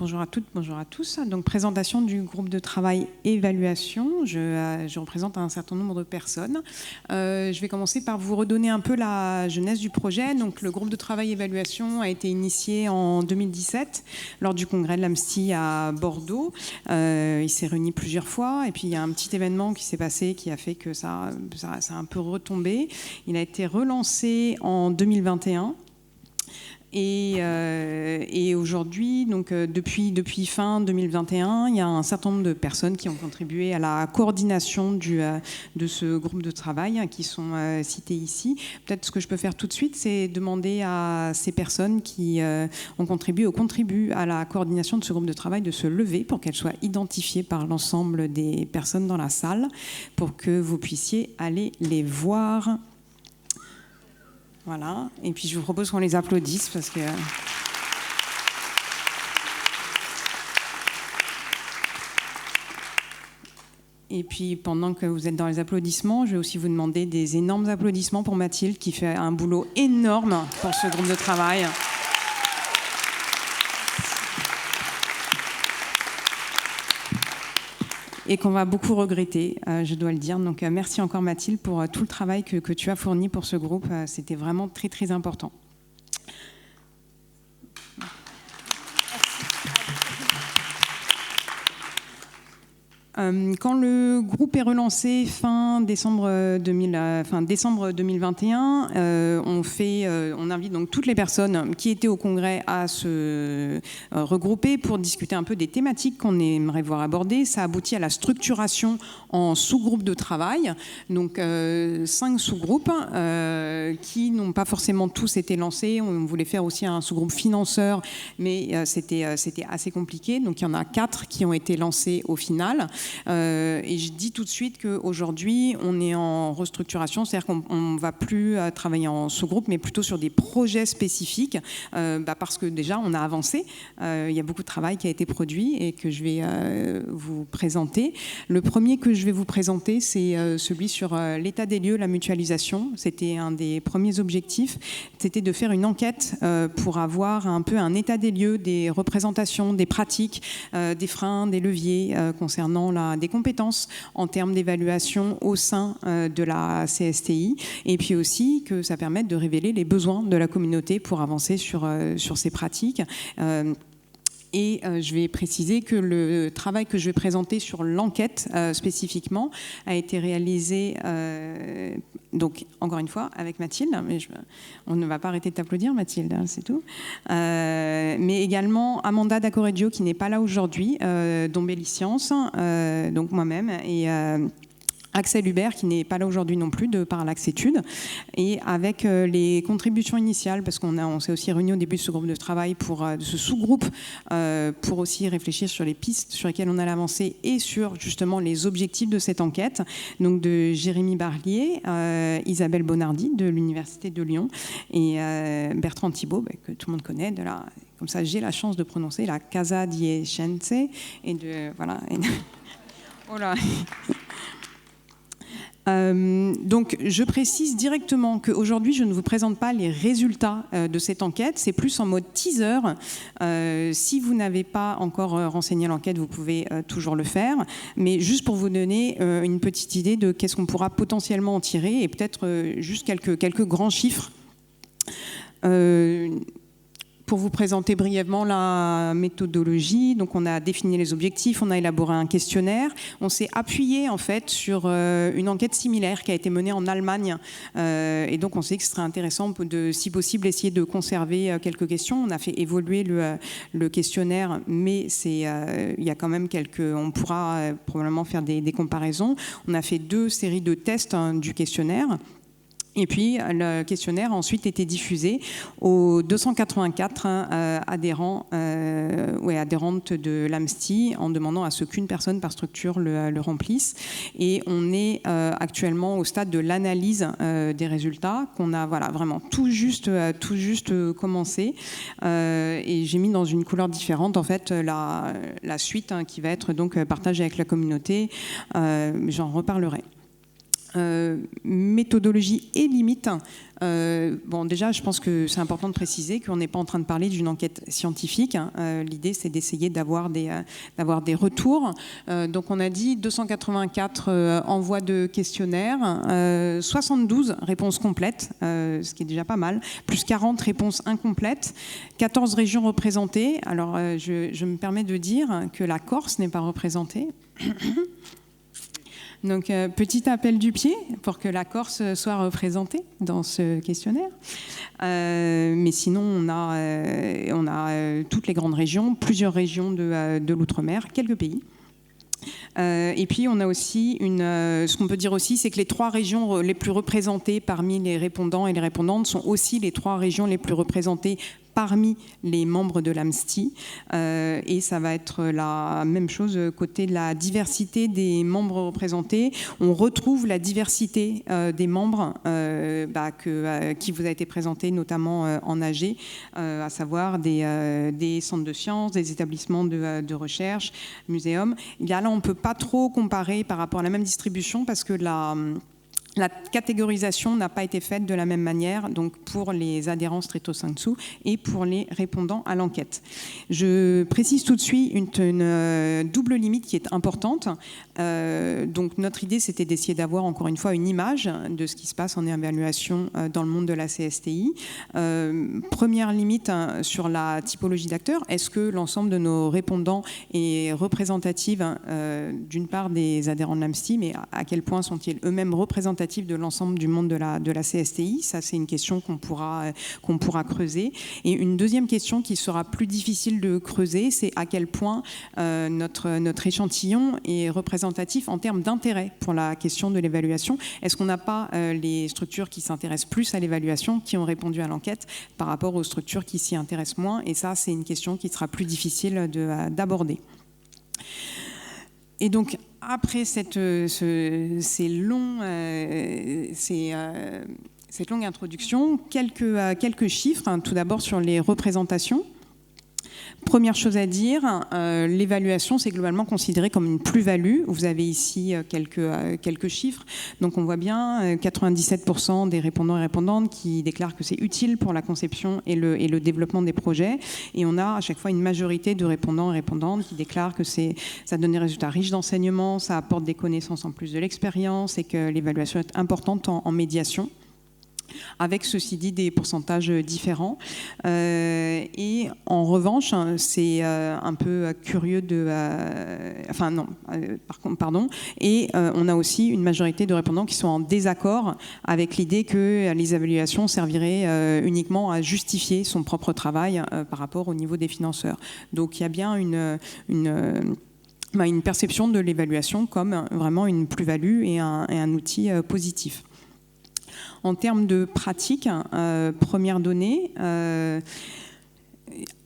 Bonjour à toutes, bonjour à tous. Donc, présentation du groupe de travail évaluation. Je représente un certain nombre de personnes. Je vais commencer par vous redonner un peu la genèse du projet. Donc, le groupe de travail évaluation a été initié en 2017 lors du congrès de l'AMSTI à Bordeaux. Il s'est réuni plusieurs fois et puis il y a un petit événement qui s'est passé qui a fait que ça a un peu retombé. Il a été relancé en 2021. Et aujourd'hui, donc depuis fin 2021, il y a un certain nombre de personnes qui ont contribué à la coordination de ce groupe de travail qui sont citées ici. Peut-être ce que je peux faire tout de suite, c'est demander à ces personnes qui ont contribué ou contribuent à la coordination de ce groupe de travail de se lever pour qu'elles soient identifiées par l'ensemble des personnes dans la salle pour que vous puissiez aller les voir. Voilà, et puis je vous propose qu'on les applaudisse parce que... Et puis pendant que vous êtes dans les applaudissements, je vais aussi vous demander des énormes applaudissements pour Mathilde qui fait un boulot énorme pour ce groupe de travail. Et qu'on va beaucoup regretter, je dois le dire. Donc merci encore Mathilde pour tout le travail que tu as fourni pour ce groupe. C'était vraiment très très important. Quand le groupe est relancé fin décembre 2021, on invite donc toutes les personnes qui étaient au congrès à se regrouper pour discuter un peu des thématiques qu'on aimerait voir abordées. Ça aboutit à la structuration en sous-groupes de travail, donc 5 sous-groupes qui n'ont pas forcément tous été lancés. On voulait faire aussi un sous-groupe financeur, mais c'était assez compliqué. Donc il y en a 4 qui ont été lancés au final. Et je dis tout de suite qu'aujourd'hui, on est en restructuration, c'est-à-dire qu'on ne va plus travailler en sous-groupe, mais plutôt sur des projets spécifiques, parce que déjà, on a avancé. Il y a beaucoup de travail qui a été produit et que je vais vous présenter. Le premier que je vais vous présenter, c'est celui sur l'état des lieux, la mutualisation. C'était un des premiers objectifs. C'était de faire une enquête pour avoir un peu un état des lieux, des représentations, des pratiques, des freins, des leviers concernant des compétences en termes d'évaluation au sein de la CSTI, et puis aussi que ça permette de révéler les besoins de la communauté pour avancer sur ces pratiques. Et je vais préciser que le travail que je vais présenter sur l'enquête spécifiquement a été réalisé, donc encore une fois, avec Mathilde, mais on ne va pas arrêter de t'applaudir Mathilde, hein, c'est tout. Mais également Amanda D'Acoreggio qui n'est pas là aujourd'hui, d'Ombelli Science, donc moi-même, et Axel Hubert, qui n'est pas là aujourd'hui non plus, de Parallax Études, et avec les contributions initiales, parce qu'on s'est aussi réunis au début de ce groupe de travail, de ce sous-groupe, pour aussi réfléchir sur les pistes sur lesquelles on allait avancer et sur justement les objectifs de cette enquête, donc de Jérémy Barlier, Isabelle Bonardi de l'Université de Lyon, et Bertrand Thibault, que tout le monde connaît, comme ça j'ai la chance de prononcer la Casa di Scienze, et de... Voilà. Oh là. Donc je précise directement qu'aujourd'hui je ne vous présente pas les résultats de cette enquête, c'est plus en mode teaser. Si vous n'avez pas encore renseigné l'enquête, vous pouvez toujours le faire, mais juste pour vous donner une petite idée de qu'est-ce qu'on pourra potentiellement en tirer, et peut-être juste quelques grands chiffres. Pour vous présenter brièvement la méthodologie, donc on a défini les objectifs, on a élaboré un questionnaire, on s'est appuyé en fait sur une enquête similaire qui a été menée en Allemagne, et donc on s'est dit que ce serait intéressant de, si possible, essayer de conserver quelques questions. On a fait évoluer le questionnaire, mais il y a quand même on pourra probablement faire des comparaisons. On a fait 2 séries de tests du questionnaire. Et puis, le questionnaire a ensuite été diffusé aux 284 adhérents ou adhérentes de l'AMSTI en demandant à ce qu'une personne par structure le remplisse. Et on est actuellement au stade de l'analyse des résultats qu'on a vraiment tout juste commencé. Et j'ai mis dans une couleur différente en fait la suite qui va être donc partagée avec la communauté. J'en reparlerai. Méthodologie et limites. Bon, déjà, je pense que c'est important de préciser qu'on n'est pas en train de parler d'une enquête scientifique. L'idée, c'est d'essayer d'avoir des retours. Donc, on a dit 284 envois de questionnaires, 72 réponses complètes, ce qui est déjà pas mal, plus 40 réponses incomplètes, 14 régions représentées. Alors, je me permets de dire que la Corse n'est pas représentée. Donc, petit appel du pied pour que la Corse soit représentée dans ce questionnaire. Mais sinon, on a toutes les grandes régions, plusieurs régions de l'outre-mer, quelques pays. Et puis, on a aussi ce qu'on peut dire aussi, c'est que les 3 régions les plus représentées parmi les répondants et les répondantes sont aussi les 3 régions les plus représentées parmi les membres de l'AMSTI. Et ça va être la même chose côté de la diversité des membres représentés. On retrouve la diversité des membres qui vous a été présentée notamment en AG, à savoir des centres de sciences, des établissements de recherche, muséums. Là, on ne peut pas trop comparer par rapport à la même distribution parce que la catégorisation n'a pas été faite de la même manière, donc pour les adhérents stricto sensu et pour les répondants à l'enquête. Je précise tout de suite une double limite qui est importante. Donc notre idée, c'était d'essayer d'avoir encore une fois une image de ce qui se passe en évaluation dans le monde de la CSTI. Première limite sur la typologie d'acteurs. Est-ce que l'ensemble de nos répondants est représentatif d'une part des adhérents de l'AMSTI, mais à quel point sont-ils eux-mêmes représentatifs de l'ensemble du monde de la CSTI? Ça, c'est une question qu'on pourra creuser. Et une deuxième question qui sera plus difficile de creuser, c'est à quel point notre échantillon est représentatif en termes d'intérêt pour la question de l'évaluation. Est-ce qu'on n'a pas les structures qui s'intéressent plus à l'évaluation qui ont répondu à l'enquête par rapport aux structures qui s'y intéressent moins? Et ça, c'est une question qui sera plus difficile d'aborder. Et donc, après cette longue introduction, quelques chiffres, tout d'abord sur les représentations. Première chose à dire, l'évaluation, c'est globalement considéré comme une plus-value. Vous avez ici quelques chiffres. Donc on voit bien 97% des répondants et répondantes qui déclarent que c'est utile pour la conception et le développement des projets. Et on a à chaque fois une majorité de répondants et répondantes qui déclarent que ça donne des résultats riches d'enseignement, ça apporte des connaissances en plus de l'expérience et que l'évaluation est importante en médiation, avec ceci dit des pourcentages différents. Et en revanche, c'est un peu curieux Et on a aussi une majorité de répondants qui sont en désaccord avec l'idée que les évaluations serviraient uniquement à justifier son propre travail par rapport au niveau des financeurs. Donc il y a bien une perception de l'évaluation comme vraiment une plus-value et un outil positif. En termes de pratique, première donnée,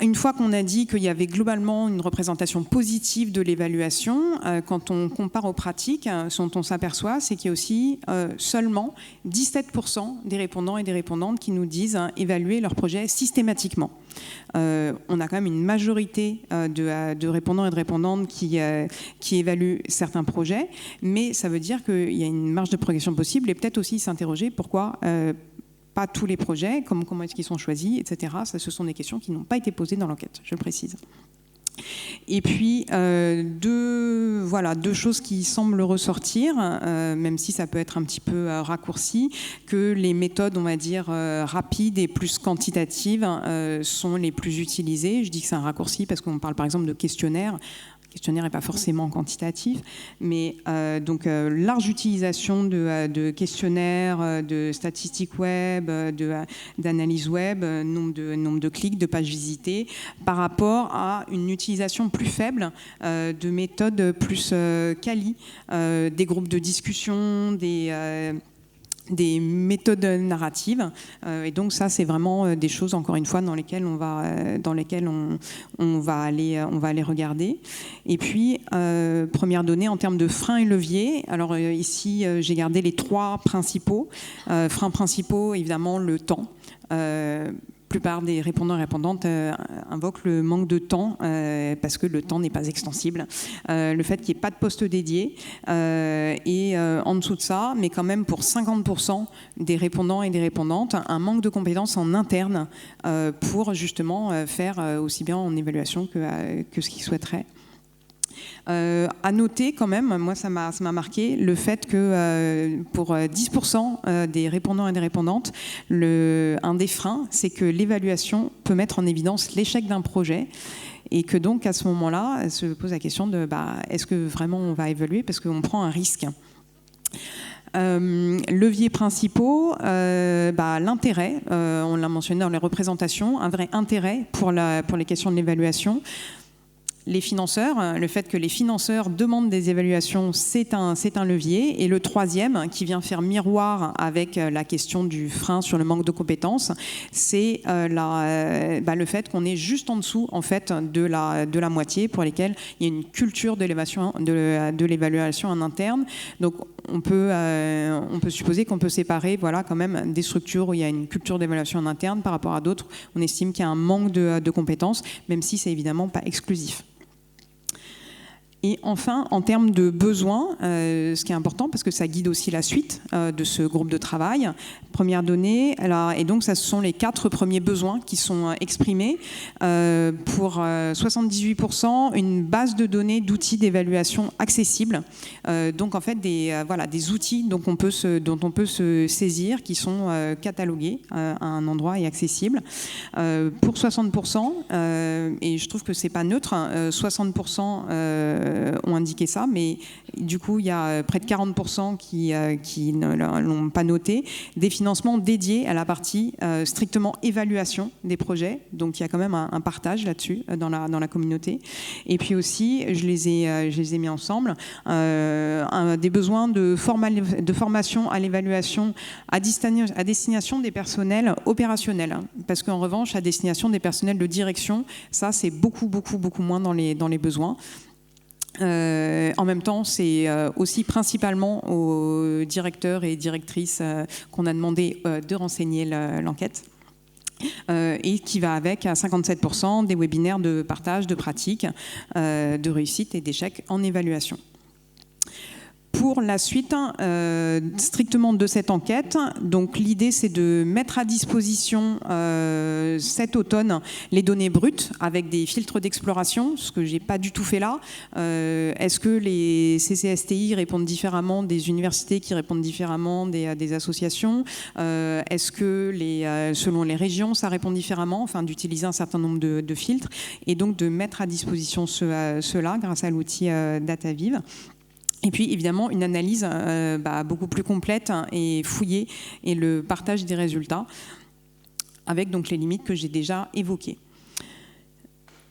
une fois qu'on a dit qu'il y avait globalement une représentation positive de l'évaluation, quand on compare aux pratiques, ce dont on s'aperçoit, c'est qu'il y a aussi seulement 17% des répondants et des répondantes qui nous disent évaluer leur projet systématiquement. On a quand même une majorité de répondants et de répondantes qui évaluent certains projets, mais ça veut dire qu'il y a une marge de progression possible et peut-être aussi s'interroger pourquoi pas tous les projets, comment est-ce qu'ils sont choisis, etc. Ça, ce sont des questions qui n'ont pas été posées dans l'enquête, je le précise. Et puis, deux choses qui semblent ressortir, même si ça peut être un petit peu raccourci, que les méthodes, on va dire, rapides et plus quantitatives sont les plus utilisées. Je dis que c'est un raccourci parce qu'on parle par exemple de questionnaires. Le questionnaire n'est pas forcément quantitatif, mais donc large utilisation de questionnaires, de statistiques web, d'analyse web, nombre de clics, de pages visitées, par rapport à une utilisation plus faible de méthodes plus quali, des groupes de discussion, des méthodes narratives, et donc ça c'est vraiment des choses encore une fois dans lesquelles on va aller regarder. Et puis première donnée en termes de freins et leviers. Alors ici j'ai gardé les 3 principaux freins principaux, évidemment le temps. plupart des répondants et répondantes invoquent le manque de temps parce que le temps n'est pas extensible. Le fait qu'il n'y ait pas de poste dédié et en dessous de ça, mais quand même pour 50% des répondants et des répondantes, un manque de compétences en interne pour justement faire aussi bien en évaluation que ce qu'ils souhaiteraient. À noter quand même, moi ça m'a marqué, le fait que pour 10% des répondants et des répondantes, un des freins, c'est que l'évaluation peut mettre en évidence l'échec d'un projet et que donc à ce moment-là, se pose la question de est-ce que vraiment on va évaluer parce qu'on prend un risque. Leviers principaux, l'intérêt, on l'a mentionné dans les représentations, un vrai intérêt pour les questions de l'évaluation. Les financeurs, le fait que les financeurs demandent des évaluations, c'est un levier. Et le troisième, qui vient faire miroir avec la question du frein sur le manque de compétences, c'est le fait qu'on est juste en dessous en fait, de la moitié pour lesquels il y a une culture de l'évaluation en interne. Donc on peut supposer qu'on peut séparer quand même des structures où il y a une culture d'évaluation en interne par rapport à d'autres. On estime qu'il y a un manque de compétences, même si c'est évidemment pas exclusif. Et enfin, en termes de besoins, ce qui est important, parce que ça guide aussi la suite de ce groupe de travail, première donnée, et donc ce sont les 4 premiers besoins qui sont exprimés. Pour 78%, une base de données d'outils d'évaluation accessibles. Donc en fait, des outils dont on peut se saisir, qui sont catalogués à un endroit et accessibles. Pour 60%, et je trouve que c'est pas neutre, 60% ont indiqué ça, mais du coup, il y a près de 40% qui ne l'ont pas noté, des financements dédiés à la partie strictement évaluation des projets. Donc, il y a quand même un partage là-dessus dans la communauté. Et puis aussi, je les ai mis ensemble, des besoins de formation à l'évaluation à destination des personnels opérationnels. Parce qu'en revanche, à destination des personnels de direction, ça, c'est beaucoup moins dans les besoins. En même temps, c'est aussi principalement aux directeurs et directrices qu'on a demandé de renseigner l'enquête. Et qui va avec à 57% des webinaires de partage, de pratiques, de réussite et d'échecs en évaluation. Pour la suite strictement de cette enquête, donc l'idée c'est de mettre à disposition cet automne les données brutes avec des filtres d'exploration, ce que j'ai pas du tout fait là. Est-ce que les CCSTI répondent différemment des universités qui répondent différemment des associations? Est-ce que selon les régions ça répond différemment? Enfin, d'utiliser un certain nombre de filtres et donc de mettre à disposition cela grâce à l'outil DataVive. Et puis évidemment une analyse beaucoup plus complète et fouillée et le partage des résultats avec donc les limites que j'ai déjà évoquées.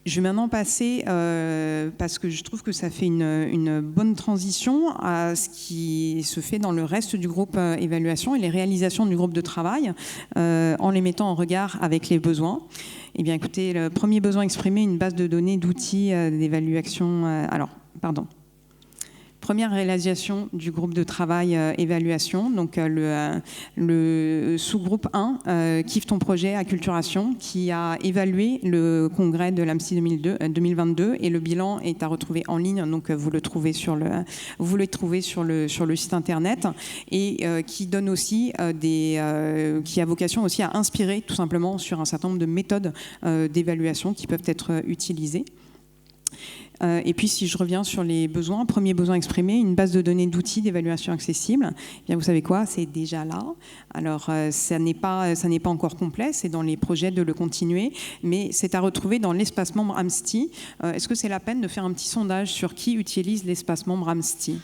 Je vais maintenant passer, parce que je trouve que ça fait une bonne transition à ce qui se fait dans le reste du groupe évaluation et les réalisations du groupe de travail en les mettant en regard avec les besoins. Eh bien écoutez, le premier besoin exprimé, une base de données d'outils d'évaluation. Première réalisation du groupe de travail évaluation, donc le sous-groupe 1, Kiffe ton projet Acculturation, qui a évalué le congrès de l'AMSI 2022 et le bilan est à retrouver en ligne, donc vous le trouvez sur le site internet et qui donne aussi qui a vocation aussi à inspirer tout simplement sur un certain nombre de méthodes d'évaluation qui peuvent être utilisées. Et puis, si je reviens sur les besoins, premier besoin exprimé, une base de données d'outils d'évaluation accessible. Eh bien, vous savez quoi, c'est déjà là. Alors, ça n'est pas encore complet, c'est dans les projets de le continuer, mais c'est à retrouver dans l'espace membre AMSTI. Est-ce que c'est la peine de faire un petit sondage sur qui utilise l'espace membre AMSTI?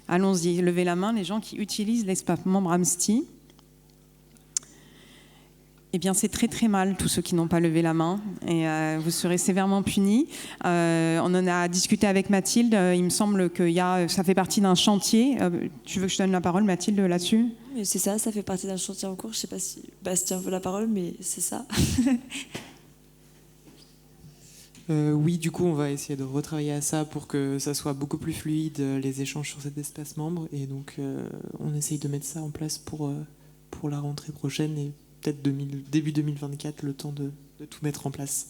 Allons-y, levez la main, les gens qui utilisent l'espace membre AMSTI. Eh bien, c'est très mal, tous ceux qui n'ont pas levé la main, et vous serez sévèrement punis. On en a discuté avec Mathilde, il me semble que ça fait partie d'un chantier. Tu veux que je donne la parole, Mathilde, là-dessus? C'est ça fait partie d'un chantier en cours. Je ne sais pas si Bastien veut la parole, mais c'est ça. Oui, du coup, on va essayer de retravailler à ça pour que ça soit beaucoup plus fluide, les échanges sur cet espace membre, et donc on essaye de mettre ça en place pour la rentrée prochaine et peut-être début 2024, le temps de tout mettre en place.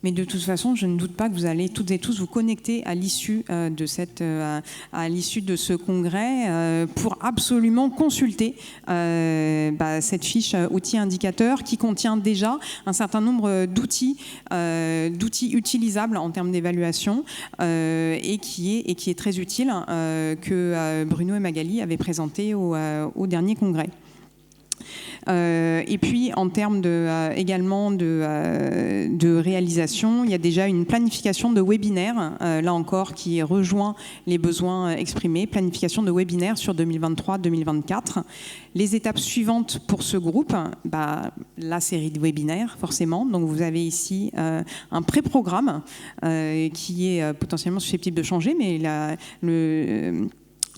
Mais de toute façon, je ne doute pas que vous allez toutes et tous vous connecter à l'issue de ce congrès pour absolument consulter cette fiche outils indicateurs qui contient déjà un certain nombre d'outils utilisables en termes d'évaluation et qui est très utile que Bruno et Magali avaient présenté au dernier congrès. Et puis en termes également de réalisation, il y a déjà une planification de webinaires, là encore qui rejoint les besoins exprimés, planification de webinaires sur 2023-2024. Les étapes suivantes pour ce groupe, la série de webinaires forcément. Donc vous avez ici un pré-programme qui est potentiellement susceptible de changer, mais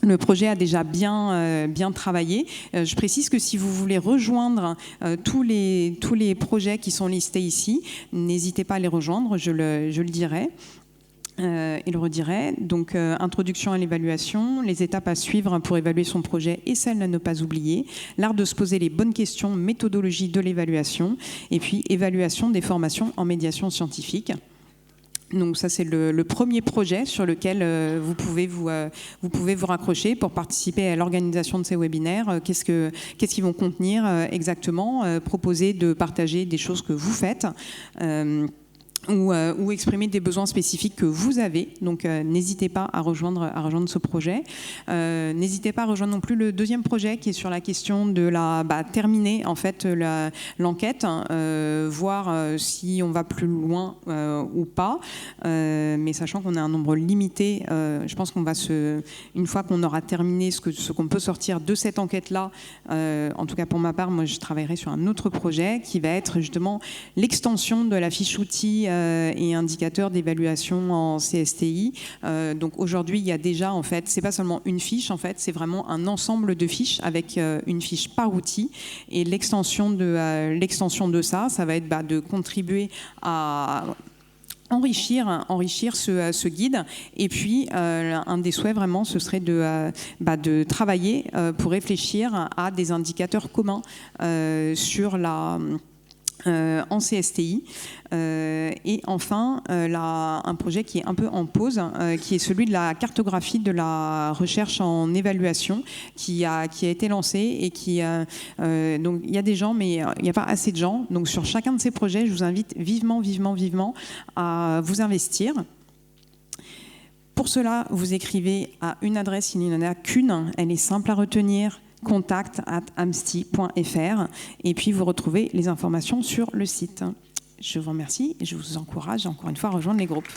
le projet a déjà bien travaillé. Je précise que si vous voulez rejoindre tous les projets qui sont listés ici, n'hésitez pas à les rejoindre, je le dirai. Et le redirai. Donc, introduction à l'évaluation, les étapes à suivre pour évaluer son projet et celles à ne pas oublier, l'art de se poser les bonnes questions, méthodologie de l'évaluation, et puis évaluation des formations en médiation scientifique. Donc ça, c'est le premier projet sur lequel vous pouvez vous raccrocher pour participer à l'organisation de ces webinaires. Qu'est-ce qu'ils vont contenir exactement, proposer de partager des choses que vous faites ou exprimer des besoins spécifiques que vous avez. Donc n'hésitez pas à rejoindre ce projet. N'hésitez pas à rejoindre non plus le deuxième projet qui est sur la question de terminer en fait l'enquête, voir si on va plus loin ou pas. Mais sachant qu'on a un nombre limité, je pense qu'on va une fois qu'on aura terminé ce qu'on peut sortir de cette enquête-là, en tout cas pour ma part, moi je travaillerai sur un autre projet qui va être justement l'extension de la fiche outils et indicateurs d'évaluation en CSTI. Donc aujourd'hui, il y a déjà, en fait, c'est pas seulement une fiche, en fait, c'est vraiment un ensemble de fiches avec une fiche par outil. Et l'extension de ça va être de contribuer à enrichir ce guide. Et puis, un des souhaits vraiment, ce serait de travailler pour réfléchir à des indicateurs communs en CSTI. Et enfin, un projet qui est un peu en pause, qui est celui de la cartographie de la recherche en évaluation, qui a été lancé et donc il y a des gens, mais il n'y a pas assez de gens. Donc sur chacun de ces projets, je vous invite vivement à vous investir. Pour cela, vous écrivez à une adresse, il n'y en a qu'une, elle est simple à retenir, contact@amsti.fr, et puis vous retrouvez les informations sur le site. Je vous remercie et je vous encourage encore une fois à rejoindre les groupes.